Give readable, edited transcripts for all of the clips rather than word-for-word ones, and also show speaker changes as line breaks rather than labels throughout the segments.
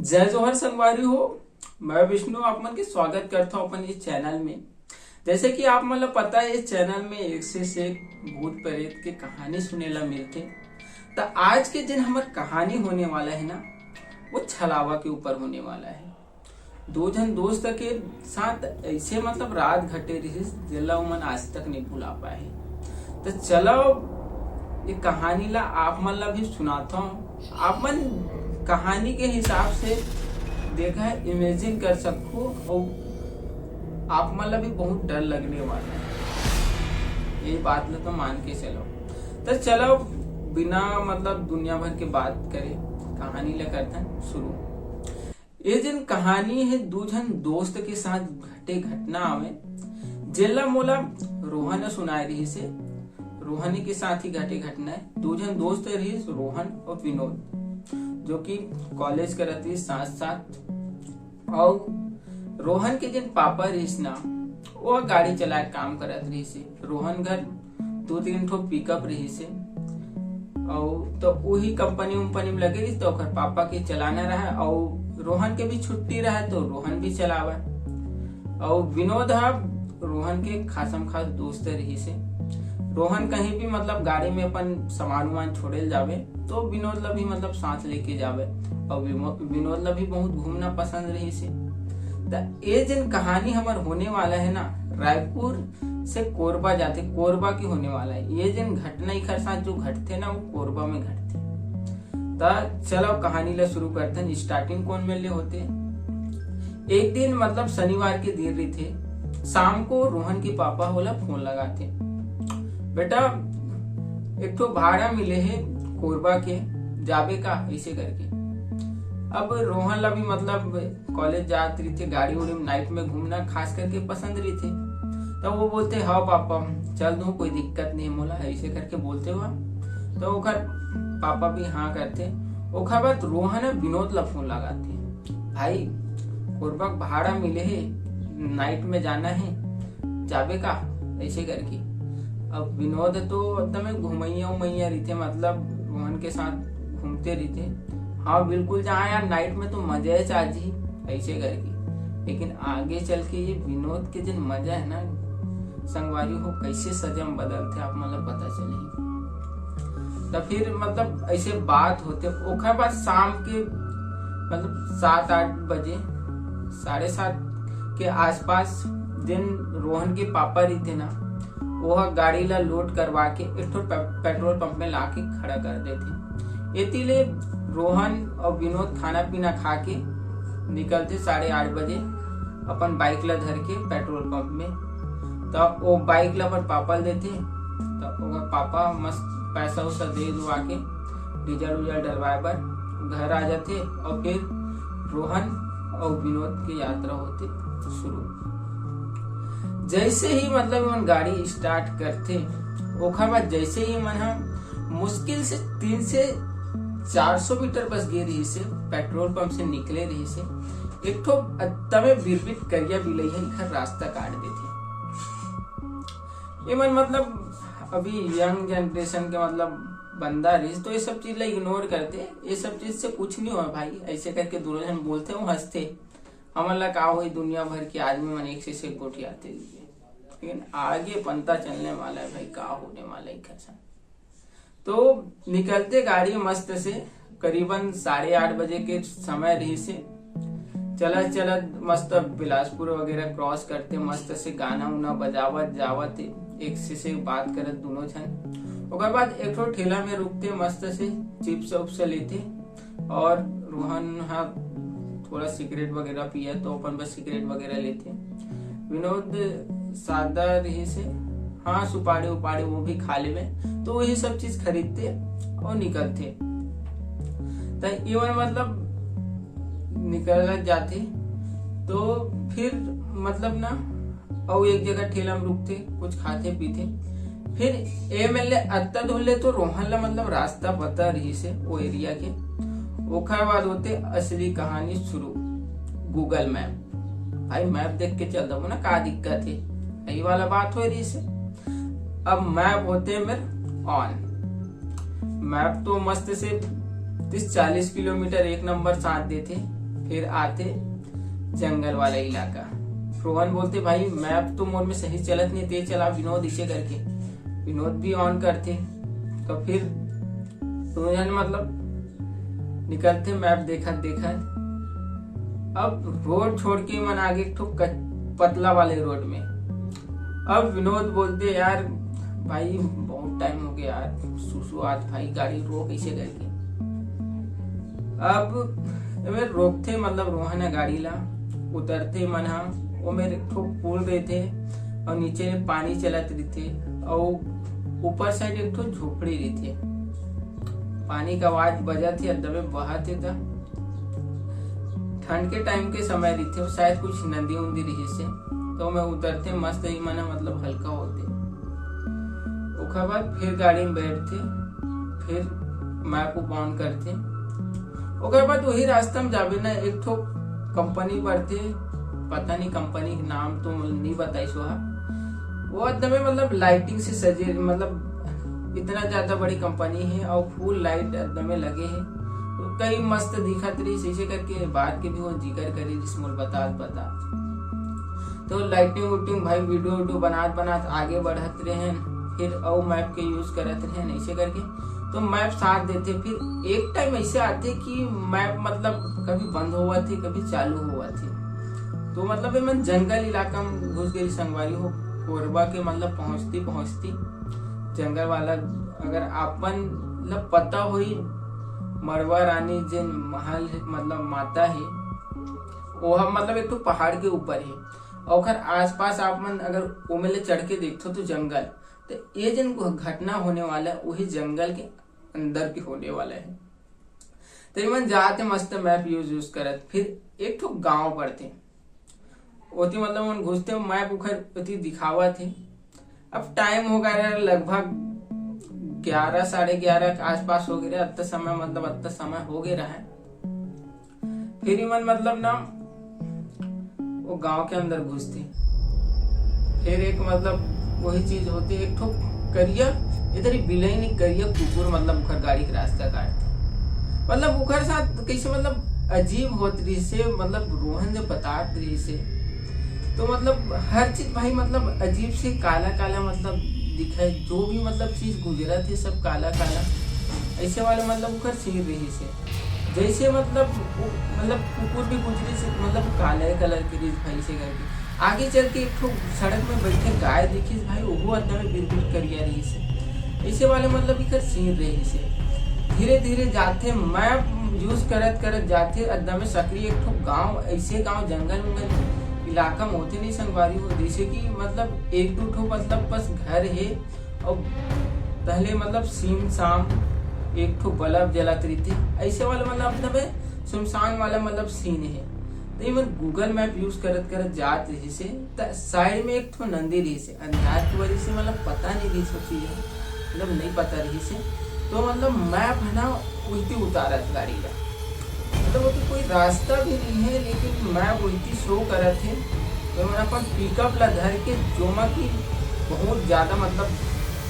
जय जोहर संगवारी हो। मैं विष्णु आप मन के स्वागत करता हूँ अपन इस चैनल में। जैसे कि आप मतलब पता है इस चैनल में एक से एक भूत प्रेत की कहानी सुनेला मिलते। तो आज के दिन हमार कहानी होने वाला है ना, वो छलावा के ऊपर होने वाला है। दो जन दोस्त के साथ ऐसे मतलब रात घटे रही जिला मन आज तक नहीं भुला पाए। तो चलो ये कहानी ला आप मन ला भी सुनाता हूँ। आप मन कहानी के हिसाब से देखा है, इमेजिन कर सको और आप मन ला भी बहुत डर लगने वाला है। ये बात ला तो मान के चलो। तो चलो बिना मतलब दुनिया भर के बात करे कहानी ला करते हैं शुरू। ये दिन कहानी है दो जन दोस्त के साथ घटे घटना आवे जेला मोला रोहन सुनाई रही से। रोहन के साथ ही घटे घटना है। दो जन दोस्त रही रोहन और विनोद, जो कि कॉलेज करत रही साथ साथ। और रोहन के जिन पापा रहीस ना, वो गाड़ी चलाए काम करत रही से। रोहन घर 2-3 ठो पिकअप रही से और तो वही कंपनी उम्पनी में लगे रही। तो पापा के चलाना रहा और रोहन के भी छुट्टी रहा तो रोहन भी चलावा। और विनोद रोहन के खासम खास दोस्त रही से। रोहन कहीं भी मतलब गाड़ी में अपन सामान वामान छोड़े जावे तो विनोद ला भी मतलब साथ लेके जावे। और विनोद ला भी बहुत घूमना पसंद रही से। ये जिन कहानी हमार होने वाला है ना, रायपुर से कोरबा जाते कोरबा की होने वाला है। ये जिन घटना एक साथ जो घटते ना वो कोरबा में घटते। तो चलो कहानी ला शुरू करते हैं। स्टार्टिंग कौन में ले होते। एक दिन मतलब शनिवार के दिन रही थे। शाम को रोहन के पापा होला फोन लगाते, बेटा एक तो भाड़ा मिले है कोरबा के, जाबे का ऐसे करके। अब रोहन ला भी मतलब कॉलेज जात रही थे, गाड़ी उड़ी में नाइट में घूमना खास करके पसंद रही थे। तो वो बोलते हाँ पापा चल दो, कोई दिक्कत नहीं मोला ऐसे करके बोलते हुआ। तो ओखर पापा भी हाँ करते। ओखर बाद रोहन विनोद ला फोन लगाते, भाई कोरबा भाड़ा मिले है, नाइट में जाना है, जाबे का ऐसे करके। अब विनोद तो एकदम घुमैया उमैया रही थे, मतलब रोहन के साथ घूमते रही थे। हाँ बिल्कुल जहाँ यार नाइट में तो मजा है चाची ऐसे करके। लेकिन आगे चल के ये विनोद के जिन मजा है ना संगवारी हो कैसे सजम बदलते आप मतलब पता चले। तो फिर मतलब ऐसे बात होते। ओखर बाद शाम के मतलब 7-8 बजे 7:30 के आसपास दिन रोहन के पापा रही थे ना, वह गाड़ी ला लोड करवा के एक पेट्रोल पंप में लाके खड़ा कर देते। इसीलिए रोहन और विनोद खाना पीना खा के निकलते 8:30 बजे अपन बाइक ला धर के पेट्रोल पंप में। तब वो बाइक ला अपन पापा देते। तब पापा मस्त पैसा उसा दे दुआ के डीजल उजल डलवाए बर घर आ जाते। और फिर रोहन और विनोद की यात्रा होती शुरू। जैसे ही मतलब मन गाड़ी स्टार्ट करते, ओखर बाद जैसे ही मन हम मुश्किल से 300 से 400 मीटर बस गे रही से पेट्रोल पंप से निकले रही से, एक ठो तमे बिरबिट करिया बिलई है घर रास्ता काट देते। ये मन मतलब अभी यंग जनरेशन के मतलब बंदा रही तो ये सब चीज ला इग्नोर करते। ये सब चीज से कुछ नहीं हुआ भाई ऐसे करके दोनों जन बोलते वो हंसते। हमारा का हुई दुनिया भर के आदमी मन एक से गोटियाते। लेकिन आगे पंता चलने वाला है भाई, का होने वाला है कैसा। तो निकलते गाड़ी मस्त से करीबन 8:30 बजे के समय रही से। चला चला मस्त बिलासपुर वगैरह क्रॉस करते, मस्त से गाना उना बजावत जावत एक से बात करत दोनों जन। ओकर बाद एक ठो ठेला में रुकते, मस्त से चिप्स उप्स लेते। और रोहन थोड़ा सिगरेट वगैरह पिया तो अपन बस सिगरेट वगैरह लेते। विनोद सादा रही से हाँ सुपारी उपाड़ी वो भी खा ले में, तो वही सब चीज खरीदते और निकलते। तो ये मतलब निकल जाते। तो फिर मतलब ना और एक जगह ठेला में रुकते, कुछ खाते पीते। फिर ए मिलने अत्ता धुले तो रोहन ला मतलब रास्ता पता रही से वो एरिया के। ओखर बाद होते असली कहानी शुरू। गूगल मैप, भाई मैप देख के चल दो ना, का दिक्कत है यही वाला बात हो रही से। अब मैप होते मेरे ऑन। मैप तो मस्त से 30-40 किलोमीटर एक नंबर साथ देते। फिर आते जंगल वाला इलाका। रोहन बोलते भाई मैप तो मोर में सही चलत नहीं, तेज चला विनोद इसे करके। विनोद भी ऑन करते। तो फिर दोनों मतलब निकलते मैप देखत देखत। अब रोड छोड़ के मन आगे एक पतला वाले रोड में। अब विनोद बोलते यार भाई बहुत टाइम हो गया यार, सुसु आज भाई गाड़ी रोक इसे करके। अब मेरे रोकते मतलब रोहन गाड़ी ला उतरते मन वो मेरे पुल रहे थे और नीचे पानी चलत रही थे और ऊपर साइड एक झोपड़ी रही थे। पानी का आवाज बजा थी दबे बहाते था। ठंड के टाइम के समय रही थे, शायद कुछ नदी उन्दी रही से। तो मैं उतरते मस्त ही मना मतलब हल्का होते। उसके बाद फिर गाड़ी में बैठते, फिर मैप को ऑन करते। उसके बाद वही रास्ता में जाबे ना एक कंपनी पड़ते, पता नहीं कंपनी के नाम तो नहीं बताई सोहा। वो एकदम मतलब लाइटिंग से सजे, मतलब इतना ज्यादा बड़ी कंपनी है और फुल लाइट एकदम लगे है। तो कई मस्त दिखत रही शीशे करके बात के भी वो जिक्र करी जिसमें बता। तो लाइटिंग उटिंग भाई वीडियो बनात आगे बढ़त रहे। फिर और मैप के यूज करत रहे ऐसे करके। तो मैप साथ देते। फिर एक टाइम ऐसे आते कि मैप मतलब कभी बंद हुआ थे कभी चालू हुआ थे। तो मतलब मैं जंगल इलाका में घुस गई संगवारी हो। कोरबा के मतलब पहुंचती जंगल वाला अगर आपन मतलब पता हुई मरवा रानी जिन महल मतलब माता है वो मतलब एक तो पहाड़ के ऊपर है और आसपास आप मन अगर उमेले चढ़ के देखते तो जंगल। तो ये जिन घटना होने वाला है वही जंगल के अंदर के होने वाला है। तो मन जाते मस्त मैप यूज करत। फिर एक गांव पड़ते ओती मतलब उन घुसते मैप उखर दिखावा थे। अब टाइम हो गया लगभग 11 साढ़े 11 के आसपास हो गया। अत्ता समय हो गया है। फिर मन मतलब ना वो गांव के अंदर घुसते। फिर एक मतलब वही चीज होती है एक करिया इधर बिलई नहीं करिया कुकुर मतलब उखर गाड़ी के रास्ता काटते। मतलब उखर साथ कैसे मतलब अजीब होत रही से मतलब रोहन जो बतात रही से। तो मतलब हर चीज भाई मतलब अजीब से काला काला मतलब दिखाई। जो भी मतलब चीज गुजरा थे सब काला काला ऐसे वाले मतलब उखर सीर रही से। जैसे मतलब कुकुर भी गुजरी से मतलब काले कलर के रिज भाई से करके। आगे चल के एक सड़क में बैठे गाय देखी भाई वो अदम में बिल्कुल करिया रही से। ऐसे वाले मतलब इधर सीन रही से। धीरे धीरे जाते मैप यूज करत जाते अदम में सक्रिय एक गांव ऐसे गांव जंगल इलाका में होते नहीं संगवारी हो। जैसे कि मतलब एक दो मतलब बस घर है और पहले मतलब सीन शाम एक बल्ब जलाते रहते। ऐसे वाला मतलब सुनसान वाला मतलब सीन है। तो इवन गूगल मैप यूज करत जात रही से साइड में एक नंदी रही से। अंधार की वजह से मतलब पता नहीं रही सब चीजें मतलब नहीं पता रही से। तो मतलब मैप है ना उल्टी उतारा गाड़ी का मतलब वो कोई रास्ता भी नहीं है लेकिन मैप उल्टी शो करा थे। तो मैंने अपन पिकअप ला धर के जोमा की बहुत ज्यादा मतलब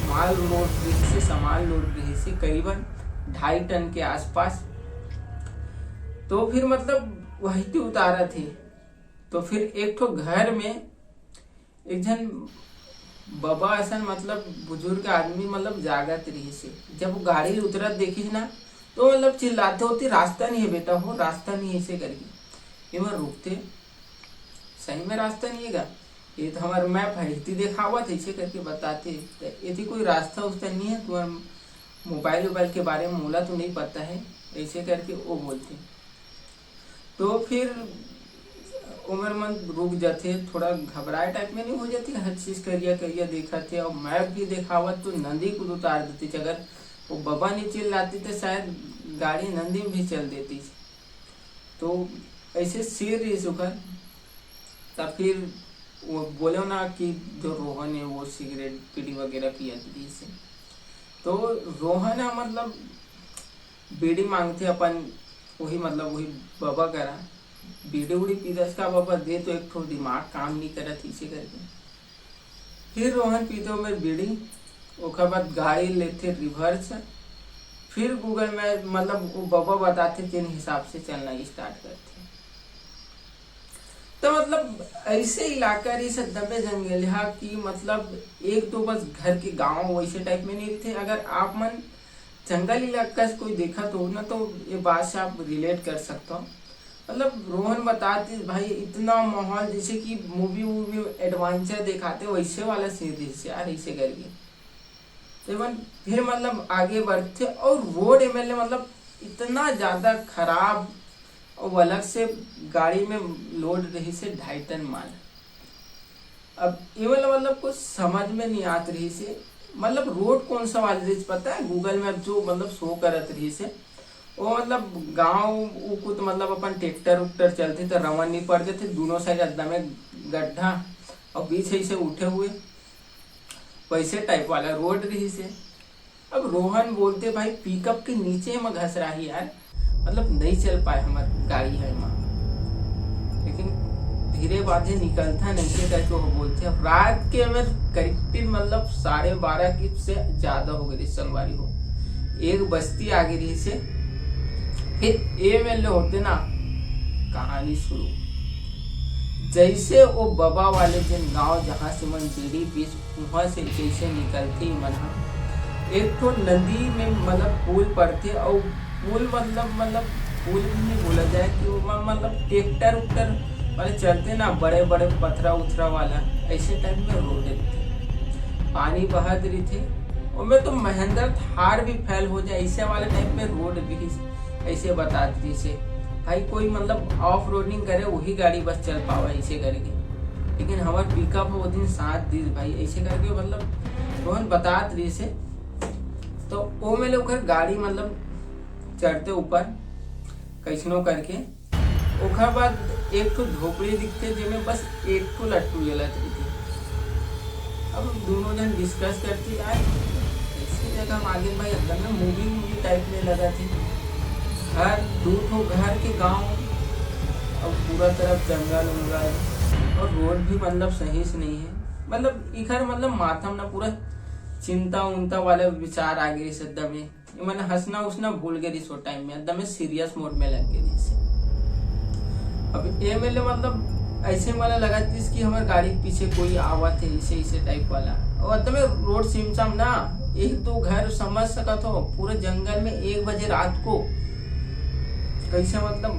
माल लोड रही से सामान लोड रही से करीबन 2.5 टन के आसपास। तो फिर मतलब वही उतारा थे। तो फिर एक घर में एक जन बाबा असन मतलब बुजुर्ग आदमी मतलब जागत रही से। जब वो गाड़ी उतरत देखी ना तो मतलब चिल्लाते होते रास्ता नहीं है बेटा हो रास्ता नहीं है ऐसे करके। ये रुकते सही में रास्ता नहीं है ये तो हमारा मैप है इतनी देखा हुआ था ऐसे करके बताते। ये कोई रास्ता उस्ता नहीं है तुम्हारा मोबाइल के बारे में मोला तो नहीं पता है ऐसे करके वो बोलते। तो फिर उम्र मन रुक जाते थोड़ा घबराए टाइप में नहीं हो जाती हर चीज करिया देखा थे और मैप भी देखावत तो नदी को उतार देती। अगर वो बाबा नहीं चिल्लाती तो शायद गाड़ी नदी में भी चल देती। तो ऐसे सिर रही सुखर। तब फिर वो बोले ना कि जो रोहन है वो सिगरेट बीड़ी वगैरह पिया थी से। तो रोहन है मतलब बीड़ी मांगते अपन वही मतलब वही बाबा करा बीड़ी उड़ी पीदस का बाबा दे तो एक थोड़ा दिमाग काम नहीं करा इसे करके। फिर रोहन पीते में बीड़ी उसके बाद गाड़ी लेते रिवर्स। फिर गूगल में मतलब वो बाबा बताते जिन हिसाब से चलना स्टार्ट करते। तो मतलब ऐसे इलाका रही से दबे जंगलिया की मतलब एक दो बस घर के गांव वैसे टाइप में नहीं थे। अगर आप मन जंगल इलाका से कोई देखा तो ना तो ये बात से आप रिलेट कर सकते हो। मतलब रोहन बताती भाई इतना माहौल जैसे कि मूवी वूवी एडवेंचर दिखाते वैसे वाला सीन जैसे यार ऐसे करके। तो फिर मतलब आगे बढ़ते और रोड एमएलए मतलब इतना ज्यादा खराब और वो अलग से गाड़ी में लोड रही से 2.5 टन माल। अब ये वाला मतलब कुछ समझ में नहीं आत रही से मतलब रोड कौन सा वाले रही पता है गूगल मैप जो मतलब शो करत रही से वो मतलब गांव को तो मतलब अपन ट्रैक्टर उक्टर चलते तो रवन नहीं पड़ते थे दोनों साइड एकदम गड्ढा और बीच से उठे हुए वैसे टाइप वाला रोड रही से। अब रोहन बोलते भाई पिकअप के नीचे में घस रही यार मतलब नहीं चल पाए हमारी गाड़ी है माँ। लेकिन धीरे बाधे निकलता नहीं से करके वो बोलते अब रात के में करीब मतलब 12:30 की से ज्यादा हो गई संगवारी हो एक बस्ती आ गई से फिर एमएलए होते ना कहानी शुरू। जैसे वो बबा वाले जिन गांव जहाँ से मन बीड़ी बीच वहां से जैसे निकलती मन एक तो नदी में मतलब पुल पड़ते और पुल मतलब पुल भी नहीं बोला जाए कि वो मतलब ट्रैक्टर उक्टर वाले चलते ना बड़े बड़े पथरा उथरा वाला ऐसे टाइप में रोड थे पानी बहत रही थे उनमें तो महेंद्र थार भी फैल हो जाए ऐसे वाले टाइप में रोड भी ऐसे बताती थी से भाई कोई मतलब ऑफ रोडिंग करे वही गाड़ी बस चल पावा ऐसे करके। लेकिन हमारे पिकअप वो दिन 7 दिन भाई ऐसे करके मतलब रोहन बतात रही से तो वो में लोग गाड़ी मतलब चढ़ते ऊपर कैसनो करके ओखर बाद एक तो झोपड़ी दिखते जिसमें बस एक तो लट्टू जलत रही थी। अब दोनों जन डिस्कस करती यार ऐसी जगह हम आगे भाई अंदर में मूवी टाइप में लगा थी घर दो घर के गांव और पूरा तरफ जंगल उंगल और रोड भी मतलब सही से नहीं है मतलब इधर मतलब माथा में पूरा चिंता उनता वाले विचार आ गई से एकदम मैंने हंसना उसना भूल गई सो टाइम में एकदम सीरियस मोड में लग गई से। अब एमएलए मतलब ऐसे वाला लगा कि हमारे गाड़ी के पीछे कोई आवा थे ऐसे टाइप वाला और एकदम रोड सिमसम ना एक दो घर समझ सका तो पूरे जंगल में 1 बजे रात को कैसे मतलब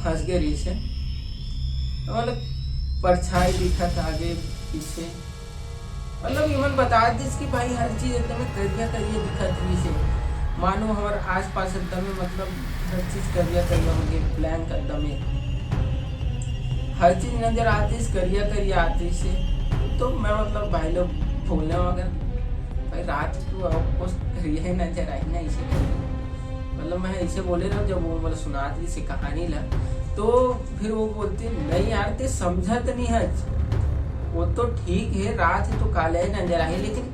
फंस गए रही से मतलब परछाई दिखा था आगे पीछे मतलब इमन बता दी कि भाई हर चीज एकदम करिया करिया दिखा थी से मानो हमारे आस पास एकदम मतलब हर चीज करिया करिया हो गई ब्लैंक एकदम हर चीज नजर आती करिया करिया आती से। तो मैं मतलब भाई लोग बोलने अगर भाई रात को आपको करिया नजर आई ना इसे मतलब मैं ऐसे बोले रहा जब वो मतलब सुनाती से कहानी ला तो फिर वो बोलती नहीं यार ते समझत नहीं है वो तो ठीक है रात है तो काले नजर आई लेकिन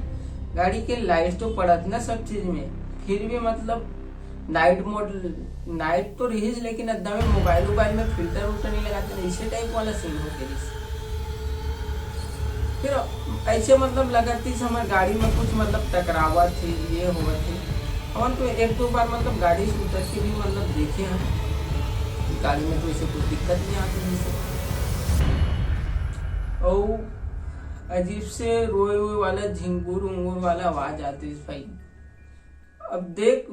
गाड़ी के लाइट तो पड़त ना सब चीज में फिर भी मतलब नाइट मोड नाइट तो रही लेकिन एकदम मोबाइल में फिल्टर उल्टर नहीं लगाते इसे टाइप वाला सीन हो गया। फिर ऐसे मतलब लगाती हमारे गाड़ी में कुछ मतलब टकरावा थे ये हुआ थे हम तो 1-2 बार मतलब गाड़ी से उतर के भी मतलब देखे हैं गाड़ी में तो ऐसे कुछ दिक्कत नहीं आती नहीं और अजीब से रोए हुए वाला झिंगुर उंगुर वाला आवाज आती है भाई। अब देख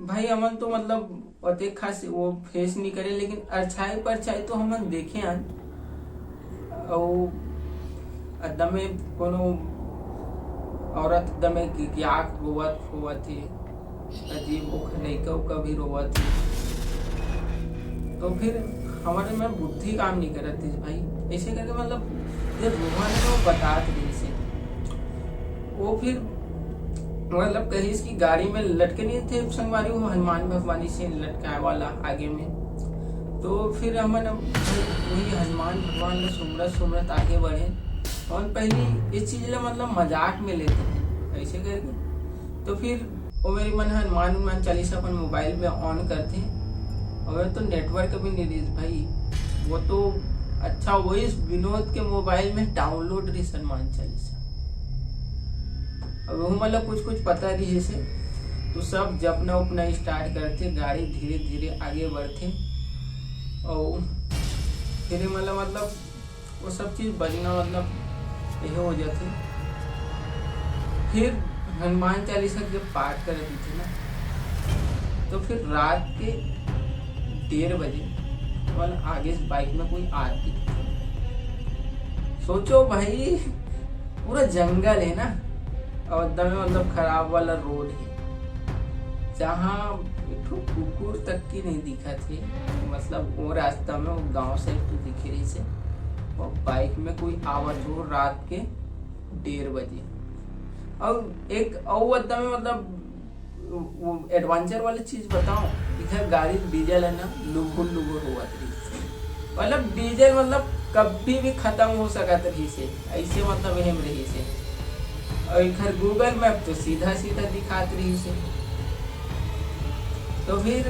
भाई हमन तो मतलब अते खास वो फेस नहीं करे लेकिन अच्छाई परछाई तो हमन देखे हैं और एकदम कोनो औरत एकदम क्या रोवत होवत थी अजीब लड़का कभी रोवा थी। तो फिर हमारे में बुद्धि काम नहीं कर रही थी भाई ऐसे करके मतलब ये रोहन ने वो बता रही से वो फिर मतलब कहीं इसकी गाड़ी में लटके नहीं थे संगवारी वो हनुमान भगवानी से लटकाए वाला आगे में। तो फिर हमने वही हनुमान भगवान सुमरत सुमरत आगे बढ़े और पहले इस चीज मतलब मजाक में लेते थे ऐसे करके। तो फिर वो मेरी मन हनुमान चालीसा अपन मोबाइल में ऑन करते और तो नेटवर्क भी नहीं रही भाई वो तो अच्छा वही विनोद के मोबाइल में डाउनलोड रही हनुमान चालीसा। अब वो मतलब कुछ पता रही से तो सब जपना उपना स्टार्ट करते गाड़ी धीरे धीरे आगे बढ़ते और फिर मतलब वो सब चीज बनना यह हो जाते। फिर हनुमान चालीसा जब पाठ कर रही थी ना, तो फिर रात के 1:30 बजे आगे से बाइक में कोई आती। सोचो भाई, पूरा जंगल है ना, और एकदम खराब वाला रोड है, जहाँ एक कुकुर तक की नहीं दिखा थे। वो रास्ता में वो गांव से तो दिख रही से, और बाइक में कोई आवत हो रात के 1:30 बजे। और एक और वो एडवेंचर वाली चीज बताओ, इधर गाड़ी डीजल है ना, लुगुर लुगुर हुआ थी। डीजल कभी भी खत्म हो सका रही से, ऐसे वहम रही से। और इधर गूगल मैप तो सीधा सीधा दिखात रही से। तो फिर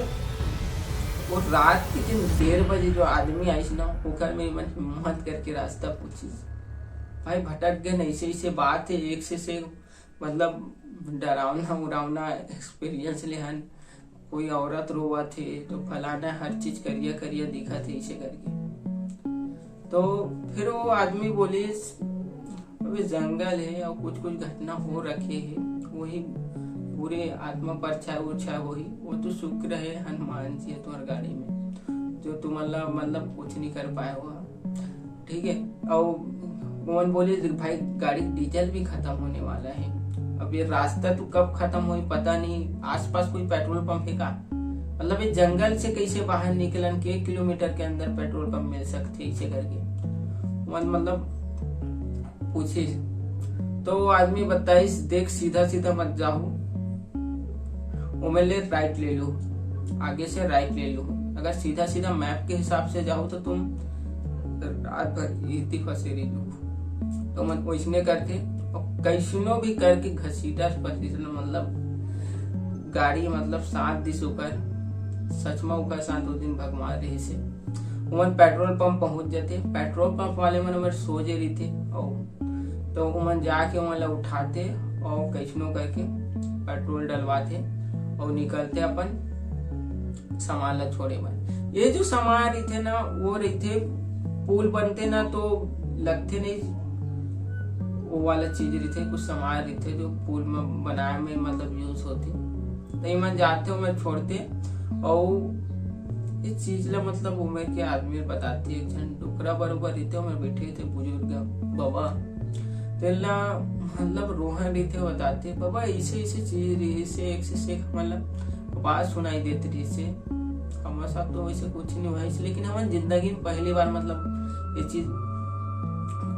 वो रात के 1:30 बजे जो आदमी आई ना, ओकर में हिम्मत करके रास्ता पूछी, भाई भटक गए, ऐसे ऐसे बात है, एक से डरावना उड़ावना एक्सपीरियंस लेहन, कोई औरत रोवा थे तो फलाना हर चीज करिया करिया दिखा थे ऐसे करके। तो फिर वो आदमी बोली, अभी जंगल है और कुछ कुछ घटना हो रखे है, वही पूरे आत्मा पर छाया वही, वो तो शुक्र है हनुमान जी है तुम्हारी गाड़ी में, जो तुम कुछ नहीं कर पाया हुआ, ठीक है। और वो बोली, भाई गाड़ी डीजल भी खत्म होने वाला है, अब ये रास्ता तो कब खत्म हो पता नहीं, आसपास कोई पेट्रोल पंप है का, ये जंगल से कैसे बाहर निकलन के 1 किलोमीटर के अंदर पेट्रोल पंप मिल सकते इसे करके पूछी। तो वो आदमी बताइस, देख सीधा सीधा मत जाओ, वो मेरे राइट ले लो, आगे से राइट ले लो, अगर सीधा सीधा मैप के हिसाब से जाओ तो तुम रात भर इतनी फंसे रही लो। तो मैं वैसने करके कैसनो भी करके घसीटा गाड़ी सात दिस ऊपर सचमा उका साथ 2 दिन भगवा रहे से उमन पेट्रोल पंप पहुंच जाते। पेट्रोल पंप वाले मन सोचे रही थे, और तो उमन जाके उमन उठाते और कैसनो करके पेट्रोल डलवाते और निकलते अपन सामान ला छोड़े मन। ये जो सामान रही थे ना, वो रही थे पुल बनते ना तो लगते नहीं, वो वाला चीज रही थे, कुछ सामान रही थे जो पुल में बनाए में यूज होते। तो मैं जाते मैं छोड़ते, और इस चीज ला उम्र के आदमी बताते, एक जन डुकरा बरोबर रहते मैं बैठे थे बुजुर्ग बाबा, तेला रोहन रही थे बताते, बाबा ऐसे ऐसे चीज रही से, एक से बात सुनाई देती रही से। हमारे साथ तो वैसे कुछ नहीं हुआ, लेकिन हमारी जिंदगी में पहली बार ये चीज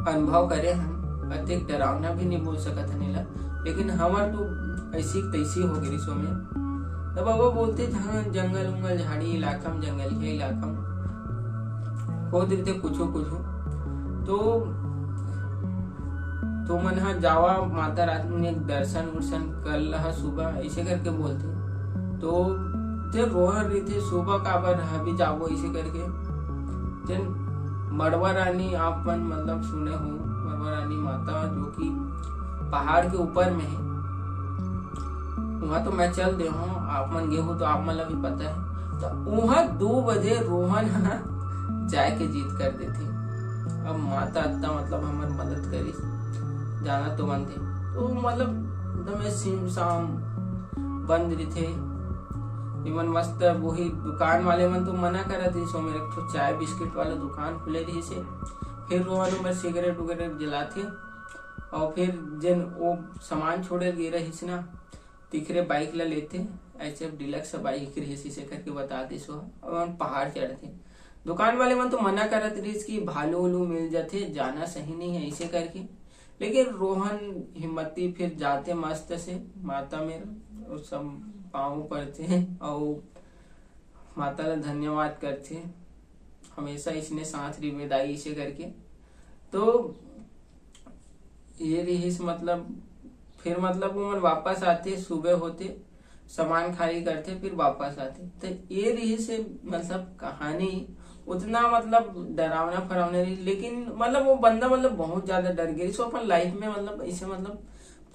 अनुभव करे हम। अधिक डरावना भी नहीं बोल सका था नीला, लेकिन हमार तो ऐसी तैसी हो गई सो में। तब वो बोलते थे जंगल उंगल झाड़ी इलाका में, जंगल के इलाका में हो देते कुछ तो मन जावा माता रानी ने दर्शन वर्शन कर रहा सुबह ऐसे करके बोलते। तो जब रोहन रही थे सुबह का बार अभी जाओ ऐसे करके, जन मड़वा रानी आप सुने हो, मड़वा रानी माता जो कि पहाड़ के ऊपर में है, वहां तो मैं चल दे हूँ, आप मन गए हो तो आप मन भी पता है। तो वहां 2 बजे रोहन जाए के जीत कर देते। अब माता अत्ता हमार मदद करी, जाना तो मन थे, तो एकदम सिम शाम बंद रही थे। इमन मस्त वही दुकान वाले मन तो मना करा थी, सो मेरे तो चाय बिस्किट वाला दुकान खुले रही से। फिर रोहन में सिगरेट वगैरह जलाते, और फिर जिन वो सामान छोड़े गे रही ना, तीखरे बाइक ला लेते, ऐसे डिलक्स बाइक रही से करके बताते सो, और पहाड़ चढ़ते। दुकान वाले मन तो मना करत रही कि भालू उलू मिल जाते, जाना सही नहीं है ऐसे करके। लेकिन रोहन हिम्मती फिर जाते मस्त से, माता मेरा सब पाँव पड़ते हैं और माता का धन्यवाद करते, हमेशा इसने साथ रिवेदाई इसे करके। तो ये रही फिर वो वापस आते, सुबह होते सामान खाली करते, फिर वापस आते। तो ये रही से कहानी उतना डरावना फरावना रही, लेकिन वो बंदा बहुत ज्यादा डर गई सो अपन लाइफ में इसे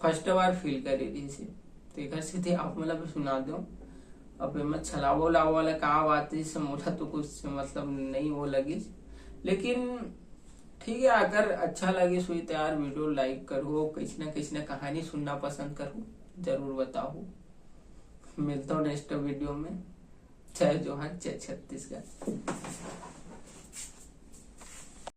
फर्स्ट बार फील करे रही से। तो एक से आप सुना दो। अब मैं छलावो लावो वाला कहा बात है, मोटा तो कुछ नहीं वो लगी,
लेकिन ठीक है, अगर अच्छा लगे सो यार वीडियो लाइक करो, किसी न कहानी सुनना पसंद करो, जरूर बताओ। मिलता हूँ नेक्स्ट वीडियो में। जय जोहार, जय छत्तीसगढ़।